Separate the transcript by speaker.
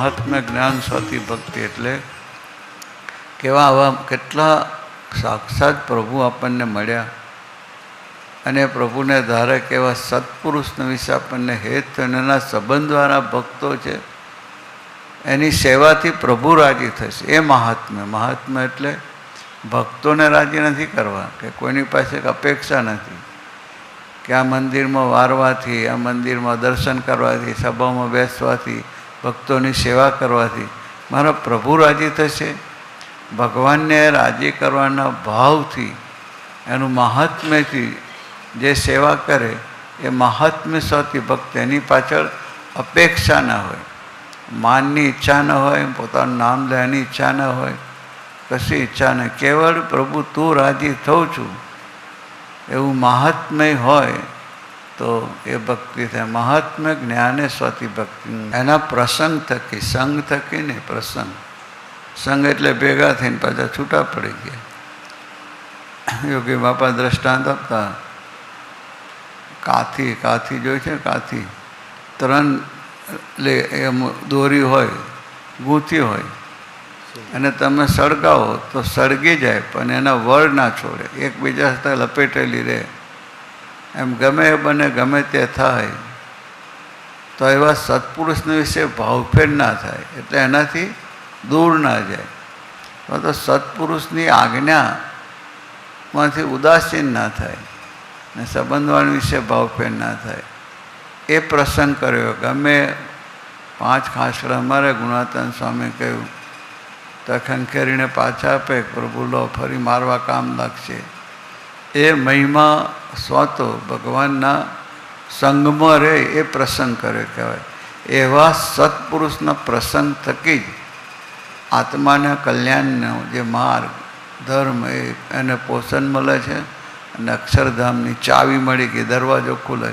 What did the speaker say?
Speaker 1: મહાત્મ્ય જ્ઞાન સ્વાતિ ભક્તિ એટલે કેવા આવા કેટલા સાક્ષાત પ્રભુ આપણને મળ્યા અને પ્રભુને ધારે કેવા સત્પુરુષના વિશે આપણને હેત અને એના સંબંધ દ્વારા ભક્તો છે, એની સેવાથી પ્રભુ રાજી થશે. એ મહાત્મ્ય. મહાત્મ્ય એટલે ભક્તોને રાજી નથી કરવા, કે કોઈની પાસે અપેક્ષા નથી કે આ મંદિરમાં વારવાથી, આ મંદિરમાં દર્શન કરવાથી, સભામાં બેસવાથી, ભક્તોની સેવા કરવાથી મારા પ્રભુ રાજી થશે. ભગવાનને રાજી કરવાના ભાવથી, એનું મહાત્મ્યથી જે સેવા કરે એ મહાત્મ્ય સ્વાતિ ભક્ત. એની પાછળ અપેક્ષા ન હોય, માનની ઈચ્છા ન હોય, પોતાનું નામ લેવાની ઈચ્છા ન હોય, કશી ઈચ્છા નહીં. કેવળ પ્રભુ તું રાજી થઉં છું એવું મહાત્મ્ય હોય તો એ ભક્તિ થાય. મહાત્મ્ય જ્ઞાને સ્વાતિ ભક્તિ. એના પ્રસંગ થકી, સંગ થકી ને પ્રસંગ. સંગ એટલે ભેગા થઈને પાછા છૂટા પડી ગયા. યોગી બાપા દ્રષ્ટાંત આપતા, કાથી જોઈ છે, કાથી 3 દોરી હોય, ગૂંથી હોય, અને તમે સળગાવો તો સળગી જાય પણ એના વળ ના છોડે, એકબીજા સાથે લપેટેલી રહે. એમ ગમે એ બને, ગમે તે થાય તો એવા સત્પુરુષના વિશે ભાવફેર ના થાય, એટલે એનાથી દૂર ના જાય. તો સત્પુરુષની આજ્ઞામાંથી ઉદાસીન ના થાય ને સંબંધવાળા વિશે ભાવફેર ના થાય. એ પ્રસંગ કર્યો. ગમે 5 ખાસડા અમારે ગુણાતન સ્વામી કહ્યું તો ખંખેરીને પાછા આપે, પ્રભુ લો ફરી મારવા કામ લાગશે. એ મહિમા સ્વાતો ભગવાનના સંગમાં રહે એ પ્રસંગ કર્યો કહેવાય. એવા સત્પુરુષના પ્રસંગ થકી જ આત્માના કલ્યાણનો જે માર્ગ ધર્મ એને પોષણ મળે છે અને અક્ષરધામની ચાવી મળી ગઈ, દરવાજો ખુલે.